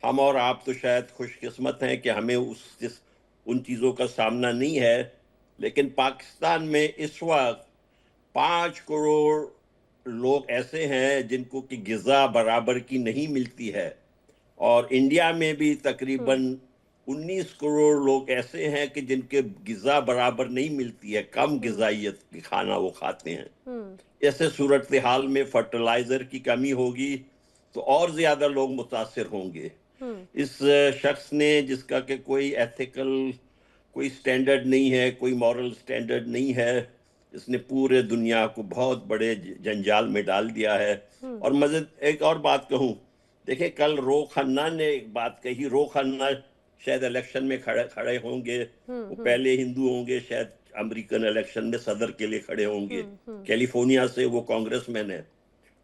हम और आप तो शायद खुशकिस्मत हैं कि हमें उन चीज़ों का सामना नहीं है, लेकिन पाकिस्तान में इस वक्त 5 करोड़ लोग ऐसे हैं जिनको कि ग़िज़ा बराबर की नहीं मिलती है, और इंडिया में भी तकरीबन 19 करोड़ लोग ऐसे हैं कि जिनके ग़िज़ा बराबर नहीं मिलती है, कम ग़िज़ाइयत की खाना वो खाते हैं। ऐसे सूरत हाल में फर्टिलाइज़र की कमी होगी तो और ज़्यादा लोग मुतासिर होंगे। इस शख्स ने, जिसका कि कोई एथिकल, कोई स्टैंडर्ड नहीं है, कोई मॉरल स्टैंडर्ड नहीं है, इसने पूरे दुनिया को बहुत बड़े जंजाल में डाल दिया है। और मज़े एक और बात कहूँ, देखिए कल रो खन्ना ने एक बात कही। रो खन्ना शायद इलेक्शन में खड़े खड़े होंगे, वो पहले हिंदू होंगे, शायद अमेरिकन इलेक्शन में सदर के लिए खड़े होंगे। कैलिफोर्निया से वो कांग्रेसमैन है।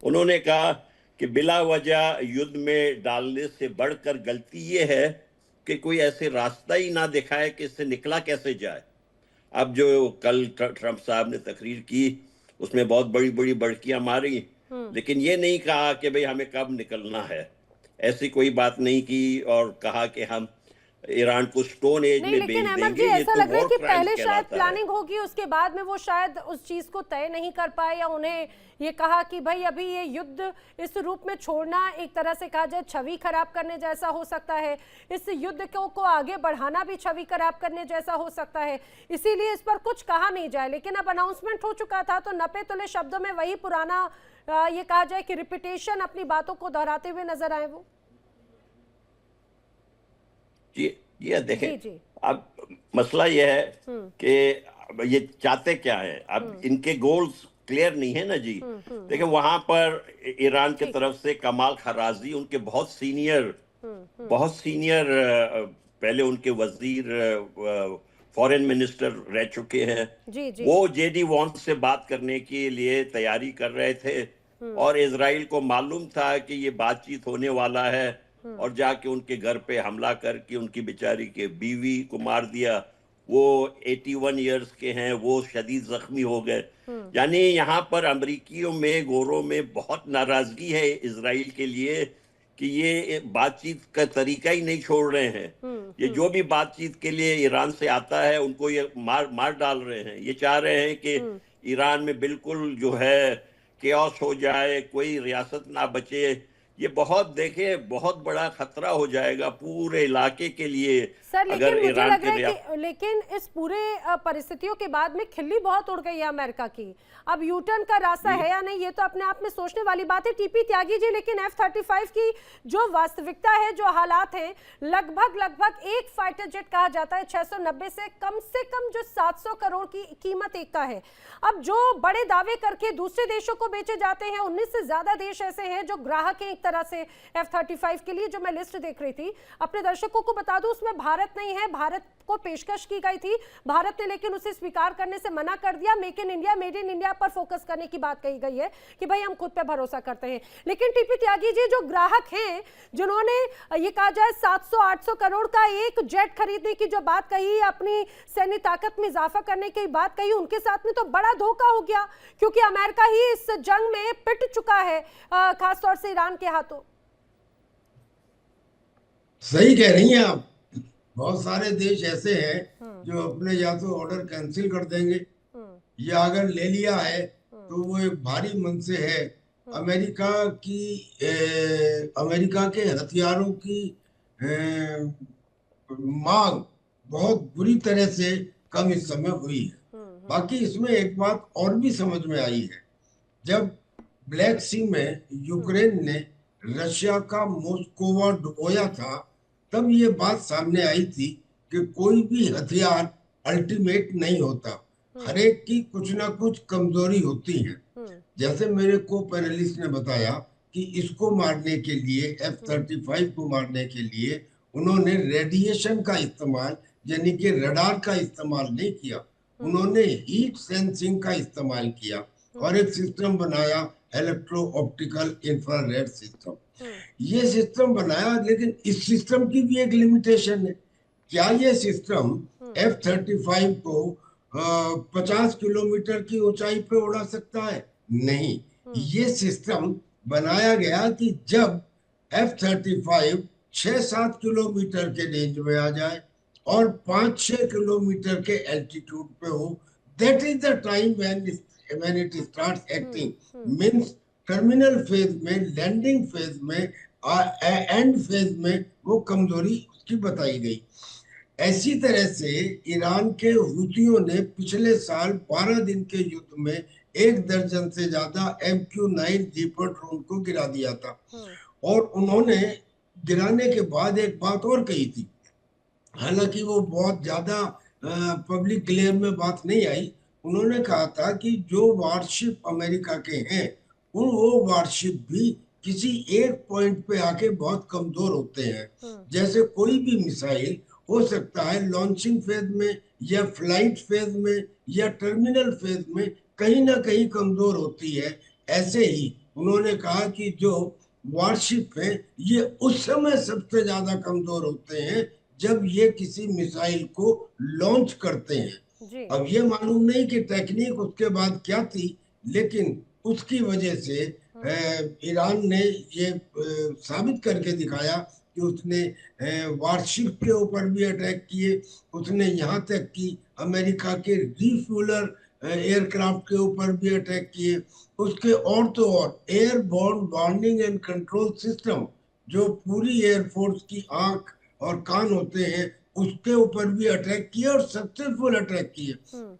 उन्होंने कहा कि बिला वजह युद्ध में डालने से बढ़कर गलती ये है कि कोई ऐसे रास्ता ही ना दिखाए कि इससे निकला कैसे जाए। अब जो कल ट्रंप साहब ने तकरीर की, उसमें बहुत बड़ी बड़ी बड़कियां मारी, लेकिन ये नहीं कहा कि भाई हमें कब निकलना है। ऐसी कोई बात नहीं की, और कहा कि हम ईरान को स्टोन एज नहीं, में लेकिन भेज अहमद जी देंगे। ये ऐसा तो लग रहा है वॉर कि क्राइम्स पहले शायद कहलाता है। प्लानिंग होगी, उसके बाद में वो शायद उस चीज को तय नहीं कर पाए, या उन्हें ये कहा कि भाई अभी ये युद्ध इस रूप में छोड़ना एक तरह से कहा जाए छवि खराब करने जैसा हो सकता है, इस युद्ध को आगे बढ़ाना भी छवि खराब करने जैसा हो सकता है, इसीलिए इस पर कुछ कहा नहीं जाए। लेकिन अब अनाउंसमेंट हो चुका था तो नपे तुले शब्दों में वही पुराना ये कहा जाए कि रिपीटेशन, अपनी बातों को दोहराते हुए नजर आए वो। ये देखें, जी जी। अब मसला ये है कि ये चाहते क्या है। अब इनके गोल्स क्लियर नहीं है ना जी। देखिए वहां पर ईरान की ठीक। तरफ से कमाल खराजी, उनके बहुत सीनियर पहले उनके वजीर, फॉरेन मिनिस्टर रह चुके हैं। जी जी। वो जेडी वॉन्स से बात करने के लिए तैयारी कर रहे थे, और इजराइल को मालूम था कि ये बातचीत होने वाला है, और जाके उनके घर पे हमला करके उनकी बेचारी के बीवी को मार दिया। वो 81 इयर्स के हैं, वो शदीद जख्मी हो गए। यानी यहाँ पर अमरीकियों में, गोरों में बहुत नाराजगी है इजराइल के लिए कि ये बातचीत का तरीका ही नहीं छोड़ रहे हैं। ये जो भी बातचीत के लिए ईरान से आता है उनको ये मार डाल रहे हैं। ये चाह रहे हैं कि ईरान में बिल्कुल जो है केओस हो जाए, कोई रियासत ना बचे। ये बहुत, देखे, बहुत बड़ा खतरा हो जाएगा पूरे इलाके के लिए सर, अगर लेकिन मुझे ईरान लग रहा के है कि लेकिन इस पूरे परिस्थितियों के बाद में खिल्ली बहुत उड़ गई है अमेरिका की। अब यूटर्न का रास्ता है या नहीं, ये तो अपने आप में सोचने वाली बात है। टीपी त्यागी जी, लेकिन F-35 की जो वास्तविकता है, जो हालात हैं, लगभग एक फाइटर जेट कहा जाता है 690 से कम जो 700 करोड़ की कीमत एक का है। अब जो बड़े दावे करके दूसरे देशों को बेचे जाते हैं, 19 से ज्यादा देश ऐसे हैं जो ग्राहक हैं एक तरह से F-35 के लिए। जो मैं लिस्ट देख रही थी, अपने दर्शकों को बता दूं, उसमें भारत नहीं है। भारत को पेशकश की गई थी, भारत ने लेकिन उसे स्वीकार करने से मना कर दिया। Make in India, made in India पर फोकस करने की बात कही गई है कि भाई हम खुद पे भरोसा करते हैं। लेकिन टीपी त्यागी जी, जो ग्राहक हैं, जिन्होंने ये कहा जाए 700-800 करोड़ का एक जेट खरीदने की जो बात कही, अपनी सैन्य ताकत में इजाफा करने की बात कही, उनके साथ में तो बड़ा धोखा हो गया, क्योंकि अमेरिका ही इस जंग में पिट चुका है, खासतौर से ईरान के हाथों। सही कह रही हैं आप। बहुत सारे देश ऐसे हैं जो अपने या तो ऑर्डर कैंसिल कर देंगे, या अगर ले लिया है तो वो एक भारी मन से है। अमेरिका की अमेरिका के हथियारों की मांग बहुत बुरी तरह से कम इस समय हुई है। बाकी इसमें एक बात और भी समझ में आई है। जब ब्लैक सी में यूक्रेन ने रशिया का मोस्कोवा डुबोया था, तब ये बात सामने आई थी कि कोई भी हथियार अल्टीमेट नहीं होता, हर एक की कुछ ना कुछ कमजोरी होती है। जैसे मेरे को पैनलिस्ट ने बताया कि इसको मारने के लिए, F-35 को मारने के लिए उन्होंने रेडिएशन का इस्तेमाल, यानी कि रडार का इस्तेमाल नहीं किया, उन्होंने हीट सेंसिंग का इस्तेमाल किया और एक सिस्टम बनाया, इलेक्ट्रो ऑप्टिकल इंफ्रारेड सिस्टम। ये सिस्टम बनाया, लेकिन इस सिस्टम की भी एक लिमिटेशन है। क्या ये सिस्टम F-35 को 50 किलोमीटर की ऊंचाई पे उड़ा सकता है? नहीं। ये सिस्टम बनाया गया कि जब F-35 6-7 किलोमीटर के रेंज में आ जाए और 5-6 किलोमीटर के एल्टीट्यूड पे हो, that is the time when it starts acting. Means terminal phase में, लैंडिंग फेज में, एंड फेज में वो कमजोरी उसकी बताई गई। ऐसी तरह से ईरान के हुतियों ने पिछले साल 12 दिन के युद्ध में 1 दर्जन से ज्यादा MQ-9 रीपर ड्रोन को गिरा दिया था। और उन्होंने गिराने के बाद एक बात और कही थी, हालांकि वो बहुत ज्यादा पब्लिक ग्लेयर में बात नहीं आई। उन्होंने कहा था कि जो वारशिप अमेरिका के हैं, वो वारशिप भी किसी एक पॉइंट पे आके बहुत कमजोर होते हैं। जैसे कोई भी मिसाइल हो सकता है लॉन्चिंग फेज में या फ्लाइट फेज में या टर्मिनल फेज में कहीं ना कहीं कमजोर होती है। ऐसे ही उन्होंने कहा कि जो वारशिप है ये उस समय सबसे ज्यादा कमजोर होते हैं जब ये किसी मिसाइल को लॉन्च करते हैं। अब ये मालूम नहीं कि टेक्निक उसके बाद क्या थी, लेकिन उसकी वजह से ईरान ने ये साबित करके दिखाया कि उसने वारशिप के ऊपर भी अटैक किए। उसने यहाँ तक कि अमेरिका के रिफ्यूलर एयरक्राफ्ट के ऊपर भी अटैक किए। उसके और तो और airborne warning and control system, जो पूरी एयरफोर्स की आंख और कान होते हैं, उसके ऊपर भी अटैक किए और सक्सेसफुल अटैक किए।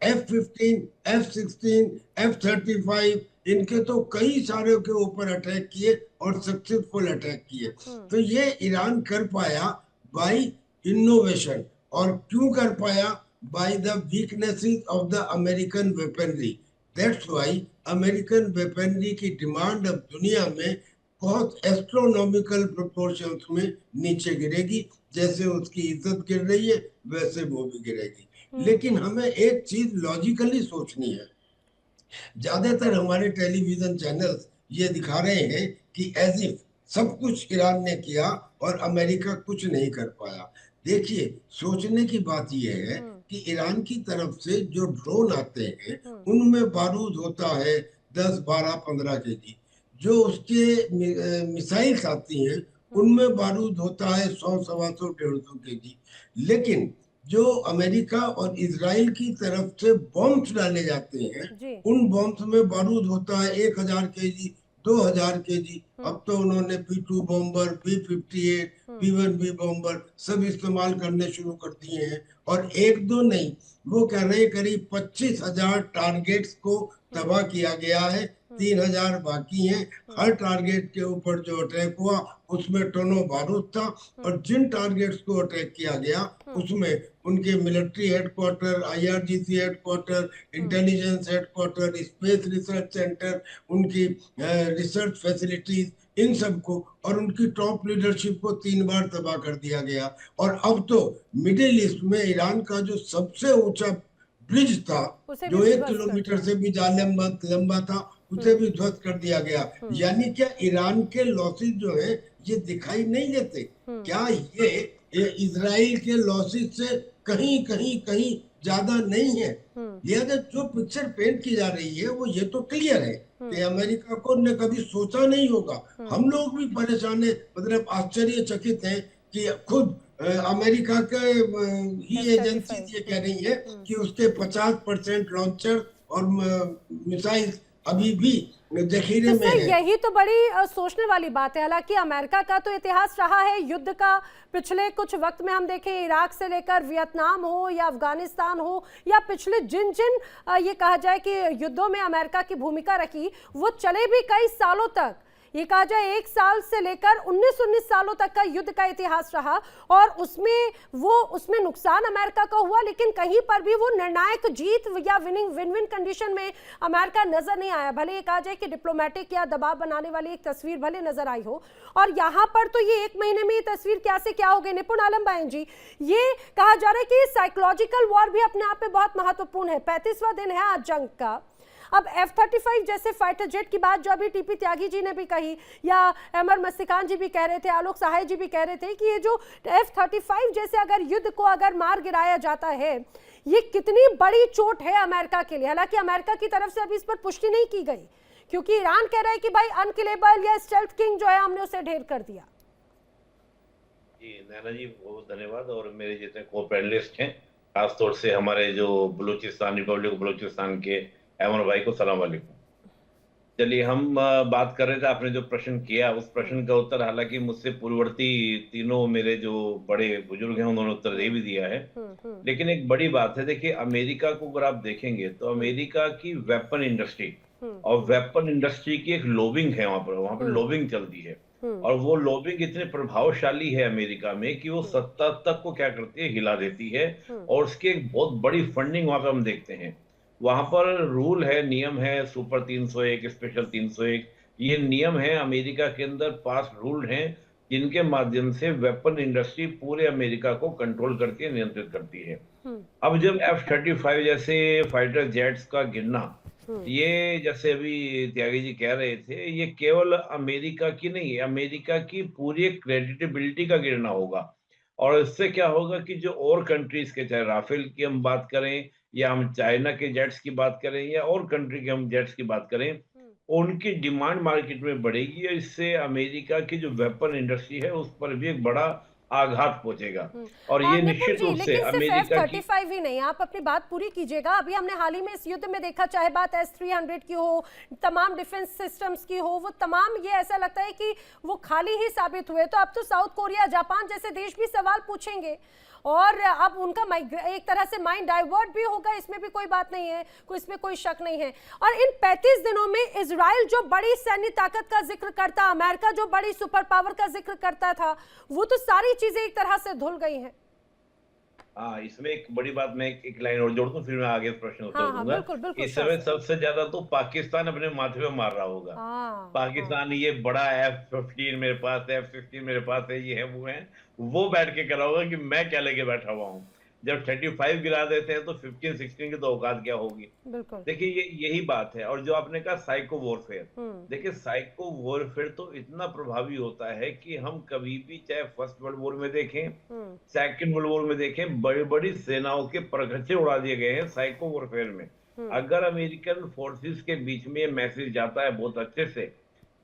F-15, F-16, F-35 इनके तो कई सारे के ऊपर अटैक किए और सक्सेसफुल अटैक किए। तो ये ईरान कर पाया बाय इनोवेशन। और क्यों कर पाया? By the weaknesses of the American weaponry. That's why American weaponry की डिमांड अब दुनिया में बहुत एस्ट्रोनॉमिकल प्रोपोर्शंस में नीचे गिरेगी। जैसे उसकी इज्जत गिर रही है वैसे वो भी गिरेगी। लेकिन हमें एक चीज लॉजिकली सोचनी है। ज्यादातर हमारे टेलीविजन चैनल्स ये दिखा रहे हैं कि एज इफ सब कुछ ईरान ने किया और अमेरिका कुछ नहीं कर पाया। देखिए, सोचने की बात यह है कि ईरान की तरफ से जो ड्रोन आते हैं उनमें बारूद होता है 10, 12, 15 केजी। जो उसके मिसाइल्स आती हैं उनमें बारूद होता है 100, 125, 150 केजी। लेकिन जो अमेरिका और इजराइल की तरफ से बॉम्ब्स डाले जाते हैं उन बॉम्ब्स में बारूद होता है 1000 केजी, 2000 केजी। अब तो उन्होंने P-2 bomber, B-58, P-1B bomber सब इस्तेमाल करने शुरू कर दिए हैं। और एक दो नहीं, वो कह रहे हैं करीब 25,000 टारगेट्स को तबाह किया गया है, 3000 बाकी हैं। हर टारगेट के ऊपर जो अटैक हुआ उसमें टनों बारूद था। और जिन टारगेट्स को अटैक किया गया उसमें उनके military headquarter, IRGC headquarter, intelligence headquarter, space research centre, उनकी रिसर्च फैसिलिटीज, इन सबको और उनकी टॉप लीडरशिप को 3 बार तबाह कर दिया गया। और अब तो मिडिल ईस्ट में ईरान का जो सबसे ऊंचा ब्रिज था, जो 1 किलोमीटर से भी ज्यादा लंबा था, उसे भी ध्वस्त कर दिया गया। यानी क्या ईरान के लॉसेस जो है ये दिखाई नहीं देते? क्या ये इजराइल के लॉसेस से कहीं कहीं कहीं ज्यादा नहीं है? लिहाजा जो पिक्चर पेंट की जा रही है वो ये तो क्लियर है कि अमेरिका को ने कभी सोचा नहीं होगा। हम लोग भी परेशान है, मतलब आश्चर्यचकित हैं कि खुद अमेरिका के ही एजेंसी ये कह रही है कि उसके 50% लॉन्चर और मिसाइल अभी भी जखीरे में है। यही तो बड़ी सोचने वाली बात है। हालांकि अमेरिका का तो इतिहास रहा है युद्ध का। पिछले कुछ वक्त में हम देखें, इराक से लेकर वियतनाम हो या अफगानिस्तान हो या पिछले जिन ये कहा जाए कि युद्धों में अमेरिका की भूमिका रखी, वो चले भी कई सालों तक। ये कहा जाए 1 साल से लेकर 19 सालों तक का युद्ध का इतिहास रहा और उसमें नुकसान अमेरिका का हुआ, लेकिन कहीं पर भी वो निर्णायक जीत या विन विन कंडीशन में अमेरिका नजर नहीं आया। भले ये कहा जाए कि डिप्लोमेटिक या दबाव बनाने वाली एक तस्वीर भले नजर आई हो, और यहाँ पर तो ये 1 महीने में ये तस्वीर क्या से क्या हो गई। निपुण आलम बायन जी, ये कहा जा रहा है कि साइकोलॉजिकल वॉर भी अपने आप में बहुत महत्वपूर्ण है। 35वां दिन है आज जंग का। अब F-35 जैसे फाइटर जेट की बात जो अभी टीपी त्यागी जी ने भी कही, या अमर मस्तिकान जी भी कह रहे थे, आलोक सहाय जी भी कह रहे थे कि ये जो F-35 जैसे अगर युद्ध को अगर मार गिराया जाता है, ये कितनी बड़ी चोट है अमेरिका के लिए। हालांकि अमेरिका की तरफ से अभी इस पर पुष्टि नहीं की गई, क्योंकि ईरान कह रहा है कि भाई अनकिलेबल या स्टेल्थ किंग जो है हमने उसे ढेर कर दिया। जी नैना जी बहुत धन्यवाद। और मेरे जितने को पैनलिस्ट हैं, खासतौर से हमारे जो बलूचिस्तान, रिपब्लिक बलूचिस्तान के अमर भाई को सलाम वालेकुम। चलिए हम बात कर रहे थे, आपने जो प्रश्न किया उस प्रश्न का उत्तर, हालांकि मुझसे पूर्ववर्ती तीनों मेरे जो बड़े बुजुर्ग हैं उन्होंने उत्तर दे भी दिया है। हम्म। लेकिन एक बड़ी बात है, देखिए अमेरिका को अगर आप देखेंगे तो अमेरिका की वेपन इंडस्ट्री और वेपन इंडस्ट्री की एक लोबिंग है, वहां पर लोबिंग चलती है। और वो लोबिंग इतने प्रभावशाली है अमेरिका में कि वो सत्ता तक को क्या करती है, हिला देती है। और उसकी एक बहुत बड़ी फंडिंग वहां पर हम देखते हैं। वहां पर रूल है, नियम है, सुपर 301, स्पेशल 301, ये नियम है अमेरिका के अंदर पास रूल हैं, जिनके माध्यम से वेपन इंडस्ट्री पूरे अमेरिका को कंट्रोल करती है, नियंत्रित करती है। अब जब F-35 जैसे फाइटर जेट्स का गिरना, ये जैसे अभी त्यागी जी कह रहे थे, ये केवल अमेरिका की नहीं है, अमेरिका की पूरी क्रेडिटेबिलिटी का गिरना होगा। और इससे क्या होगा कि जो और कंट्रीज के, चाहे राफेल की हम बात करें या हम चाइना के जेट्स की बात करें या और कंट्री के हम जेट्स की बात करें, उनकी डिमांड मार्केट में बढ़ेगी और इससे अमेरिका की जो वेपन इंडस्ट्री है उस पर भी एक बड़ा आघात पहुंचेगा। और ये निपुण निश्चित जी, रूप से लेकिन सिर्फ अमेरिका की F-35 ही नहीं, आप अपनी बात पूरी कीजिएगा। अभी हमने हाल ही में इस युद्ध में देखा, चाहे बात S-300 की हो, तमाम डिफेंस सिस्टम्स की हो, वो तमाम ये ऐसा लगता है कि वो खाली ही साबित हुए। तो अब तो साउथ कोरिया, जापान जैसे देश भी सवाल पूछेंगे और अब उनका एक तरह से माइंड डाइवर्ट भी होगा, इसमें भी कोई बात नहीं है, इसमें कोई शक नहीं है। और इन 35 दिनों में इजराइल जो बड़ी सैन्य ताकत का जिक्र करता, अमेरिका जो बड़ी सुपर पावर का जिक्र करता था, वो तो सारी चीजें एक तरह से धुल गई हैं। हाँ, इसमें एक बड़ी बात, मैं एक लाइन और जोड़ दूं, फिर मैं आगे प्रश्न उत्तर दूंगा। बिल्कुल बिल्कुल। इस समय सबसे ज्यादा तो पाकिस्तान अपने माथे पे मार रहा होगा। पाकिस्तान ये बड़ा F-15 मेरे पास है, F-16 मेरे पास है, ये है वो है, वो बैठ के करा होगा कि मैं क्या लेके बैठा हुआ हूँ। जब 35 गिरा देते हैं तो 15-16 की तो औकात क्या होगी। देखिए यही बात है। और जो आपने कहा साइको वॉरफेयर, देखिए साइको वॉरफेयर तो इतना प्रभावी होता है कि हम कभी भी, चाहे फर्स्ट वर्ल्ड वॉर में देखें, सेकंड वर्ल्ड वॉर में देखें, बड़ी बड़ी सेनाओं के परखच्चे उड़ा दिए गए हैं साइको वॉरफेयर में। अगर अमेरिकन फोर्सेस के बीच में मैसेज जाता है बहुत अच्छे से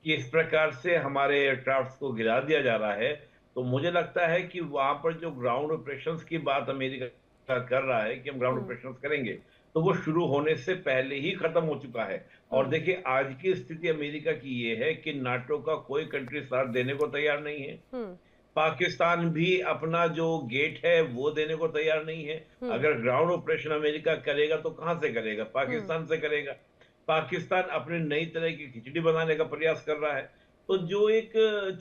कि इस प्रकार से हमारे एयरक्राफ्ट को गिरा दिया जा रहा है, तो मुझे लगता है कि वहां पर जो ग्राउंड ऑपरेशंस की बात अमेरिका कर रहा है कि हम ग्राउंड ऑपरेशंस करेंगे, तो वो शुरू होने से पहले ही खत्म हो चुका है। और देखिए आज की स्थिति अमेरिका की ये है कि नाटो का कोई कंट्री साथ देने को तैयार नहीं है। पाकिस्तान भी अपना जो गेट है वो देने को तैयार नहीं है। अगर ग्राउंड ऑपरेशन अमेरिका करेगा तो कहां से करेगा, पाकिस्तान से करेगा। पाकिस्तान अपने नई तरह की खिचड़ी बनाने का प्रयास कर रहा है। तो जो एक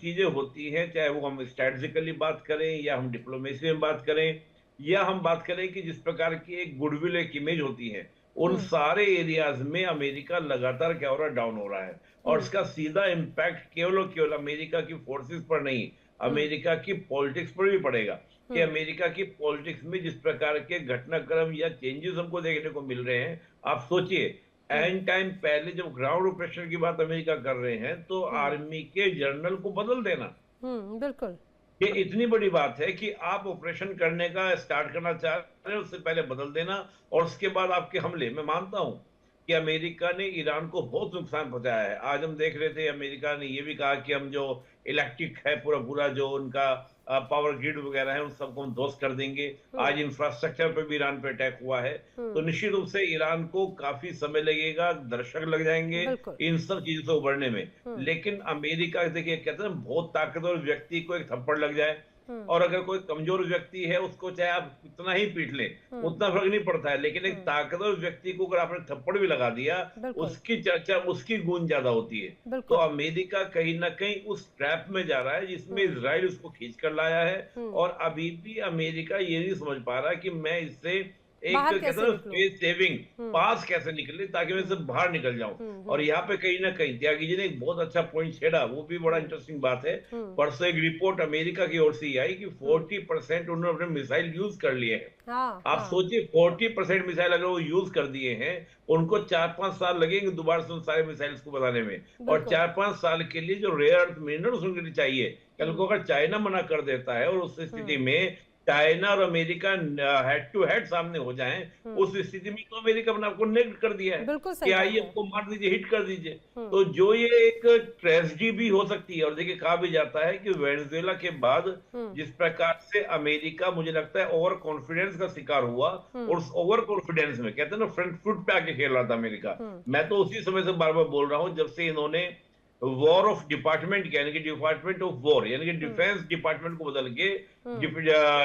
चीजें होती हैं, चाहे वो हम स्ट्रेटेजिकली बात करें या हम डिप्लोमेसी में बात करें या हम बात करें कि जिस प्रकार की एक गुडविल, एक इमेज होती है, उन सारे एरियाज में अमेरिका लगातार क्या हो रहा है, डाउन हो रहा है। और इसका सीधा इम्पैक्ट केवल और केवल अमेरिका की फोर्सेस पर नहीं, अमेरिका की पॉलिटिक्स पर भी पड़ेगा। कि अमेरिका की पॉलिटिक्स में जिस प्रकार के घटनाक्रम या चेंजेस हमको देखने को मिल रहे हैं, आप सोचिए एंड टाइम पहले जब ग्राउंड ऑपरेशन की बात अमेरिका कर रहे हैं तो आर्मी के जनरल को बदल देना, बिल्कुल, ये इतनी बड़ी बात है कि आप ऑपरेशन करने का स्टार्ट करना चाह रहे हैं, उससे पहले बदल देना और उसके बाद आपके हमले। मैं मानता हूं कि अमेरिका ने ईरान को बहुत नुकसान पहुंचाया है। आज हम देख रहे थे अमेरिका ने ये भी कहा कि हम जो इलेक्ट्रिक है पूरा जो उनका पावर ग्रिड वगैरह है उन सबको हम ध्वस्त कर देंगे। आज इंफ्रास्ट्रक्चर पे भी ईरान पे अटैक हुआ है। तो निश्चित रूप से ईरान को काफी समय लगेगा, दशक लग जाएंगे इन सब चीजों से उभरने में। लेकिन अमेरिका देखिए कहते हैं बहुत ताकतवर व्यक्ति को एक थप्पड़ लग जाए और अगर कोई कमजोर व्यक्ति है उसको चाहे आप इतना ही पीट लें उतना फर्क नहीं पड़ता है, लेकिन एक ताकतवर व्यक्ति को अगर आपने थप्पड़ भी लगा दिया उसकी चर्चा, उसकी गूंज ज्यादा होती है। तो अमेरिका कहीं ना कहीं उस ट्रैप में जा रहा है जिसमें इजराइल उसको खींच कर लाया है। और अभी भी अमेरिका ये नहीं समझ पा रहा कि मैं इससे एक कहते हैं स्पेस सेविंग पास कैसे निकले ताकि मैं इससे बाहर निकल जाऊं। और यहाँ पे कहीं ना कहीं त्यागी जी ने एक बहुत अच्छा पॉइंट छेड़ा, वो भी बड़ा इंटरेस्टिंग बात है। परसों एक रिपोर्ट अमेरिका की ओर से आई कि 40% उन्होंने अपने मिसाइल यूज कर लिए हैं। आप सोचिए 40% मिसाइल अगर वो यूज कर दिए हैं, उनको 4-5 साल लगेंगे दोबारा से उन सारे मिसाइल्स को बनाने में। और 4-5 साल के लिए जो रेयर अर्थ मिनरल्स उनके लिए चाहिए, कल को अगर चाइना मना कर देता है और उस स्थिति में चाइना और अमेरिका हेड टू हेड सामने हो जाएं, उस स्थिति में तो अमेरिका अपने आपको नेग्ट कर दिया है कि आइए उसको मार दीजिए, हिट कर दीजिए। तो जो ये एक ट्रेजेडी भी हो सकती है, और देखिए कहा भी जाता है कि वेनेजुएला के बाद जिस प्रकार से अमेरिका मुझे लगता है ओवर कॉन्फिडेंस का शिकार हुआ, और उस ओवर कॉन्फिडेंस में कहते हैं ना फ्रंट फुट पे आके खेल रहा था अमेरिका। मैं तो उसी समय से बार बार बोल रहा हूं, जब से इन्होंने वॉर ऑफ डिपार्टमेंट यानी कि डिपार्टमेंट ऑफ वॉर यानी कि डिफेंस डिपार्टमेंट को बदल के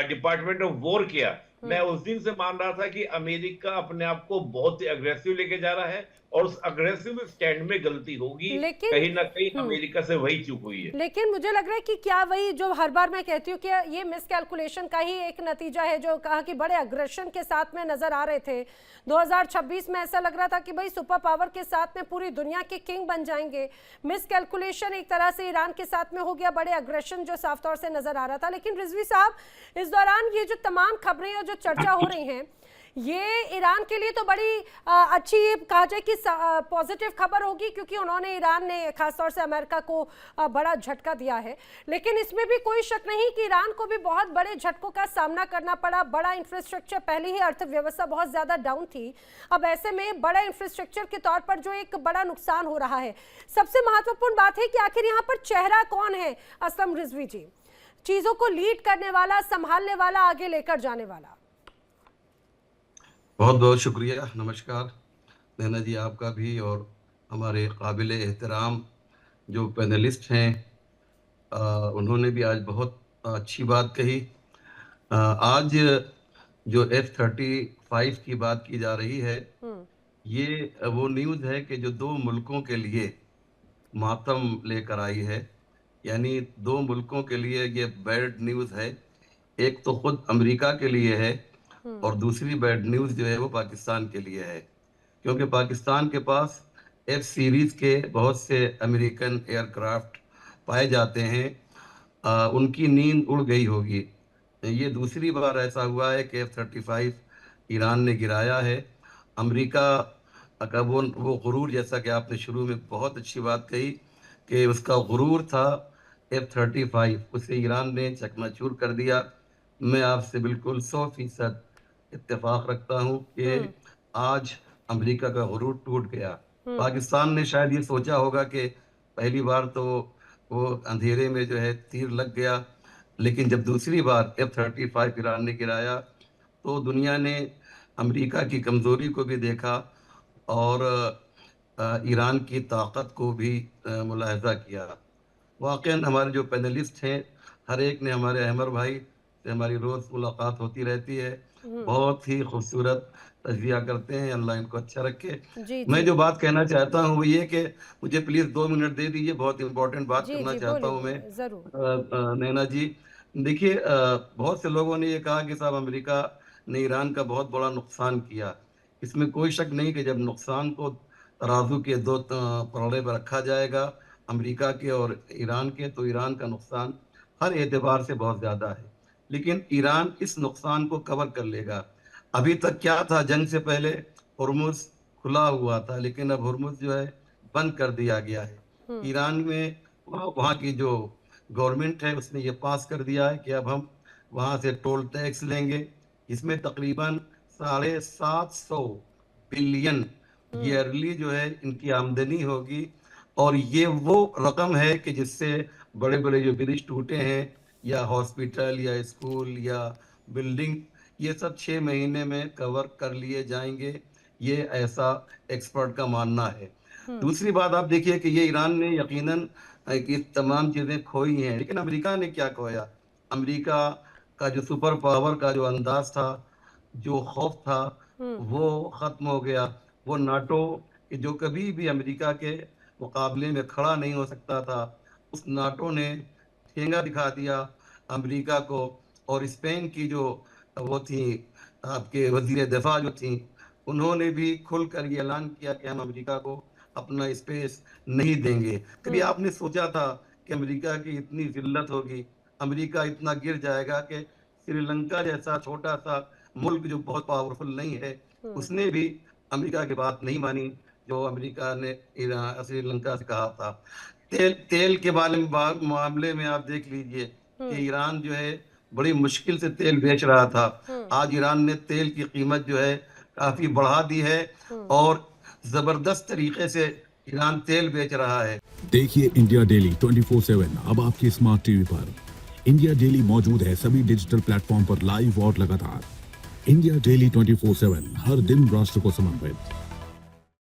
डिपार्टमेंट ऑफ वॉर किया, मैं उस दिन से मान रहा था कि अमेरिका अपने आप को बहुत ही अग्रेसिव लेके जा रहा है, और उस अग्रेसिव स्टैंड में गलती होगी, कहीं ना कहीं अमेरिका से वही चूक हुई है। लेकिन मुझे लग रहा है कि क्या वही जो हर बार मैं कहती हूँ कि ये मिसकैलकुलेशन का ही एक नतीजा है, जो कहा कि बड़े अग्रेशन के साथ में नजर आ रहे थे 2026 में, ऐसा लग रहा था कि भाई सुपर पावर के साथ में पूरी दुनिया के किंग बन जाएंगे। मिसकैलकुलेशन एक तरह से ईरान के साथ में हो गया, बड़े अग्रेशन जो साफ तौर से नजर आ रहा था। लेकिन रिजवी साहब, इस दौरान ये जो तमाम खबरें और जो चर्चा हो रही हैं, ये ईरान के लिए तो बड़ी अच्छी कहा जाए कि पॉजिटिव खबर होगी, क्योंकि उन्होंने ईरान ने खासतौर से अमेरिका को बड़ा झटका दिया है। लेकिन इसमें भी कोई शक नहीं कि ईरान को भी बहुत बड़े झटकों का सामना करना पड़ा। बड़ा इंफ्रास्ट्रक्चर, पहले ही अर्थव्यवस्था बहुत ज्यादा डाउन थी, अब ऐसे में बड़ा इंफ्रास्ट्रक्चर के तौर पर जो एक बड़ा नुकसान हो रहा है। सबसे महत्वपूर्ण बात है कि आखिर यहाँ पर चेहरा कौन है असलम रिजवी जी, चीजों को लीड करने वाला, संभालने वाला, आगे लेकर जाने वाला? बहुत बहुत शुक्रिया, नमस्कार नैना जी, आपका भी, और हमारे काबिल एहतराम जो पैनलिस्ट हैं, उन्होंने भी आज बहुत अच्छी बात कही। आज जो F-35 की बात की जा रही है, ये वो न्यूज़ है कि जो दो मुल्कों के लिए मातम लेकर आई है, यानी दो मुल्कों के लिए ये बैड न्यूज़ है। एक तो खुद अमेरिका के लिए है, और दूसरी बैड न्यूज़ जो है वो पाकिस्तान के लिए है, क्योंकि पाकिस्तान के पास F सीरीज़ के बहुत से अमेरिकन एयरक्राफ्ट पाए जाते हैं। उनकी नींद उड़ गई होगी। ये दूसरी बार ऐसा हुआ है कि F-35 ईरान ने गिराया है। अमेरिका का वो गुरूर, जैसा कि आपने शुरू में बहुत अच्छी बात कही कि उसका गुरूर था F-35, उसे ईरान ने चकनाचूर कर दिया। मैं आपसे बिल्कुल 100% इत्तेफाक रखता हूँ कि आज अमेरिका का गुरूर टूट गया। पाकिस्तान ने शायद ये सोचा होगा कि पहली बार तो वो अंधेरे में जो है तीर लग गया, लेकिन जब दूसरी बार F-35 ईरान ने गिराया तो दुनिया ने अमेरिका की कमज़ोरी को भी देखा और ईरान की ताकत को भी मुलाहजा किया। वाक़ई हमारे जो पैनलिस्ट हैं, हर एक ने, हमारे अहमर भाई से हमारी रोज़ मुलाकात होती रहती है, बहुत ही खूबसूरत तजज़िया करते हैं, अल्लाह इनको अच्छा रखे। मैं जो बात कहना चाहता हूँ वो ये कि मुझे प्लीज़ 2 मिनट दे दीजिए, बहुत इम्पोर्टेंट बात करना चाहता हूँ मैं। नैना जी, देखिए, बहुत से लोगों ने ये कहा कि साहब अमेरिका ने ईरान का बहुत बड़ा नुकसान किया। इसमें कोई शक नहीं कि जब नुकसान को तराजू के दो पलड़े पर रखा जाएगा, अमेरिका के और ईरान के, तो ईरान का नुकसान हर एतबार से बहुत ज़्यादा है, लेकिन ईरान इस नुकसान को कवर कर लेगा। अभी तक क्या था, जंग से पहले हुर्मुज़ खुला हुआ था, लेकिन अब हुर्मुज़ जो है बंद कर दिया गया है। ईरान में वहाँ की जो गवर्नमेंट है उसने ये पास कर दिया है कि अब हम वहाँ से टोल टैक्स लेंगे, इसमें तकरीबन 750 बिलियन ईयरली जो है इनकी आमदनी होगी, और ये वो रकम है कि जिससे बड़े बड़े जो ब्रिज टूटे हैं, या हॉस्पिटल या स्कूल या बिल्डिंग, ये सब 6 महीने में कवर कर लिए जाएंगे, ये ऐसा एक्सपर्ट का मानना है। दूसरी बात आप देखिए कि ये ईरान ने यकीनन ये तमाम चीज़ें खोई हैं, लेकिन अमेरिका ने क्या खोया? अमेरिका का जो सुपर पावर का जो अंदाज था, जो खौफ था, वो ख़त्म हो गया। वो नाटो जो कभी भी अमेरिका के मुकाबले में खड़ा नहीं हो सकता था, उस नाटो ने ठेंगा दिखा दिया अमेरिका को। और स्पेन की जो वो थी आपके वजीर दफा जो थी, उन्होंने भी खुलकर ये ऐलान किया कि हम अमेरिका को अपना स्पेस नहीं देंगे। कभी आपने सोचा था कि अमेरिका की इतनी जिल्लत होगी, अमेरिका इतना गिर जाएगा कि श्रीलंका जैसा छोटा सा मुल्क जो बहुत पावरफुल नहीं है, उसने भी अमेरिका की बात नहीं मानी जो अमेरिका ने श्रीलंका से कहा था। तेल के मामले में आप देख लीजिए कि ईरान जो है बड़ी मुश्किल से तेल बेच रहा था, आज ईरान ने तेल की कीमत जो है काफी बढ़ा दी है और जबरदस्त तरीके से ईरान तेल बेच रहा है। देखिए इंडिया डेली 24/7 अब आपकी स्मार्ट टीवी पर। इंडिया डेली मौजूद है सभी डिजिटल प्लेटफॉर्म पर लाइव और लगातार। इंडिया डेली 24/7 हर दिन राष्ट्र को समर्पित।